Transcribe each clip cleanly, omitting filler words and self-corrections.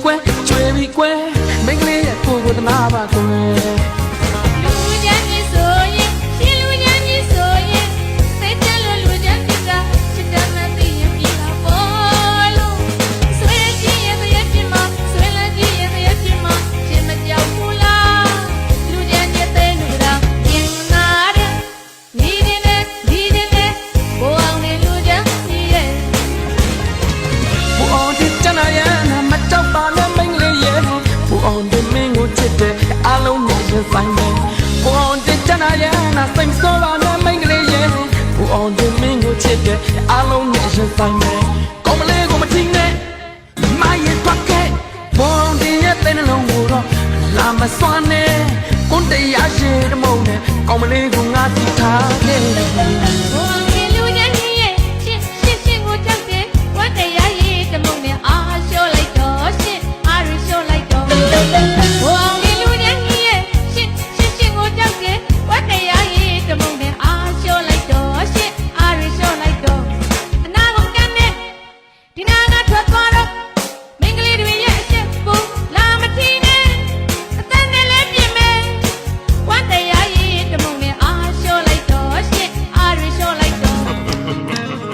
ကွယ်ကျွေပြီးကွယ်မိန်းကလေးရဲ့ကိုယ်ကိုသနာပါကွယ်လူချမ်းကြီးဆိုရင်ရှင်လူချမ်းကြီးဆိုရင်စိတ်ကြလို့လူချမ်းဖြစ်တာချစ်တယ်မသိရင်ပြီလားဘောလို့ဆွေးကြည့်ရဲ့ရဲ့ပြမဆွေးလည်းကြည့်ရဲ့ရဲ့ပြမရှင်မကြောက်ဘူးလားလူချမ်းကြီးတဲ့လူတော်ရင်နာတဲ့ဒီဒီနဲ့ဘိုးအောင်နဲ့လူချမ်းကြီးရဲ့ဘူအောင်ဒီတနာရဲ့မတောက်ပါနဲ့မိန်းကလေးရဲ့ဘူအောင်ဒီမင်းကိုချစ်တယ်အလုံးနဲ့ရင်ဆိုင်တယ်ဘူအောင်ဒီတနာရဲ့စိတ်ဆိုးပါနဲ့မိန်းကလေးရဲ့ဘူအောင်ဒီမင်းကိုချစ်တယ်အလုံးနဲ့ရင်ဆိုင်တယ်ကောင်းမလေးကိုမထင်နဲ့မရဲ့တွက်ခဲ့ဘူအောင်ဒီရဲ့တဲ့နှလုံးကိုတော့လာမစွမ်းနဲ့ကိုယ်တရားရှိတဲ့မုံနဲ့ကောင်းမလေးကိုငါတိထားခဲ့တယ်ဘိုးအောင်နဲ့လူချမ်းကြီးရဲ့ရှင်ကိုကြောက်တယ်ဝတ်တရားရေးတမုံနဲ့အာလျှော့လိုက်တော့ရှင်အာရလျှော့လိုက်တော့ဘိုးအောင်နဲ့လူချမ်းကြီးရဲ့ရှင်ကိုကြောက်တယ်ဝတ်တရားရေးတမုံနဲ့အာလျှော့လိုက်တော့ရှင်အာရလျှော့လိုက်တော့အနာကိုကမ်းနဲ့ဒီနာကထွက်သွားတော့မင်္ဂလေးတွေရဲ့အချက်ကိုလာမထီနဲ့အတန်းနဲ့လည်းပြင်မယ်ဝတ်တရားရေးတမုံနဲ့အာလျှော့လိုက်တော့ရှင်အာရလျှော့လိုက်တော့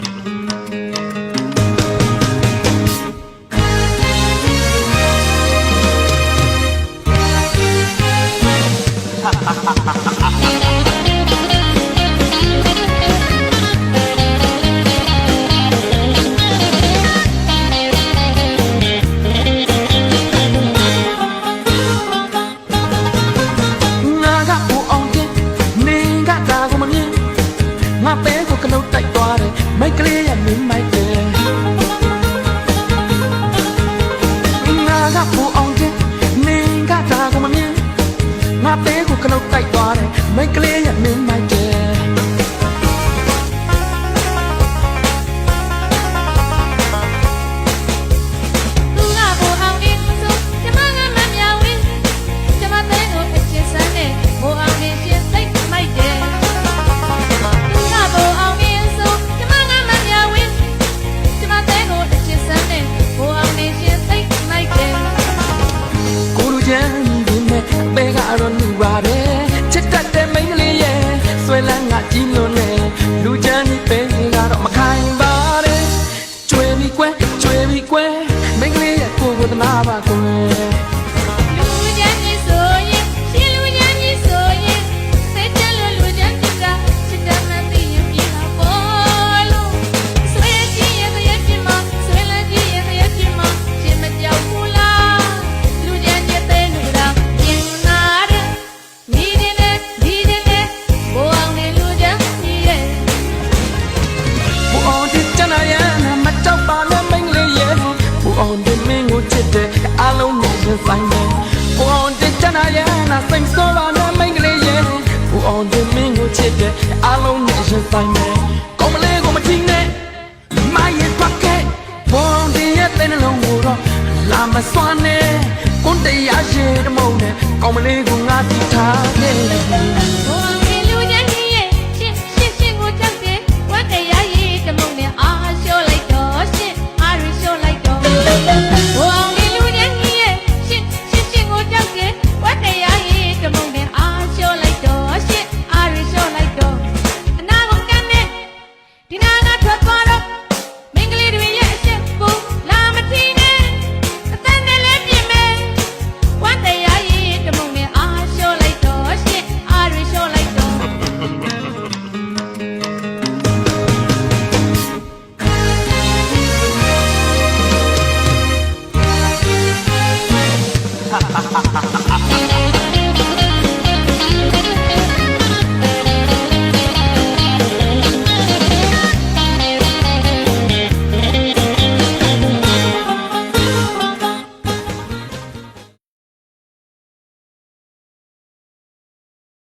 ငါကဘူအောင်တင်နေကဒါကိုမမြင်ငါပဲကိုကလုံးတိုက်သွားတယ်မိတ်ကလေးရဲ့မင်းမိုက်တယ်ငါကဘူအောင်တင်နေကဒါကိုမမြင်ငါပဲကိုကလုံးတိုက်သွားတယ်မိတ်ကလေးရဲ့မင်းမိုက်တယ်သူကဘိုးအောင်လေးဆိုကျမကမမြောင်ဝင်းကျမတဲ့ကိုအချစ်စမ်းနဲ့ဘိုးအောင်လေးရှင်စိတ်မိုက်တယ်သူကဘိုးအောင်လေးဆိုကျမကမမြောင်ဝင်းကျမတဲ့ကိုအချစ်စမ်းနဲ့ဘိုးအောင်လေးရှင်စိတ်မိုက်တယ် ကိုလူချမ်းဒီနဲ့ပဲကတော့လူပါတယ်ချစ်တတ်တဲ့မိန်းကလေးရဲ့ဆွဲလန်းငါကြီးလွန်နေလူချမ်းဒီပဲကတော့မခိုင်ပါနဲ့ကျွေပြီးကွယ်မိန်းကလေးရဲ့ကိုယ်ကိုသနာပါကွယ် လူချမ်းကြီးဆိုရင်ရှင်လူချမ်းကြီးဆိုရင်စိတ်ကြလို့လူချမ်းဖြစ်တာချစ်တယ်မသိရင်ပြီလားဘောလို့ဆွေးကြည့်ရဲ့ရဲ့ပြမဆွေးလည်းကြည့်ရဲ့ရဲ့ပြမရှင်မကြောက်ဘူးလားလူချမ်းကြီးတဲ့လူတော်ရင်နာတဲ့ဒီဒီနဲ့ဘိုးအောင်နဲ့လူချမ်းကြီးရဲ့ ဘူအောင်ဒီတနာရဲ့မတောက်ပါနဲ့မိန်းကလေးရဲ့ဘူအောင်ဒီမင်းကိုချစ်တယ်အလုံးနဲ့ရင်ဆိုင်တယ်ဘူအောင်ဒီတနာရဲ့စိတ်ဆိုးပါနဲ့မိန်းကလေးရဲ့ဘူအောင်ဒီမင်းကိုချစ်တယ်အလုံးနဲ့ရင်ဆိုင်တယ်ကောင်းမလေးကိုမထင်နဲ့မရဲ့တွက်ခဲ့ဘူအောင်ဒီရဲ့တဲ့နှလုံးကိုတော့လာမစွမ်းနဲ့ကိုယ်တရားရှိတဲ့မုံနဲ့ကောင်းမလေးကိုငါတိထားခဲ့တယ်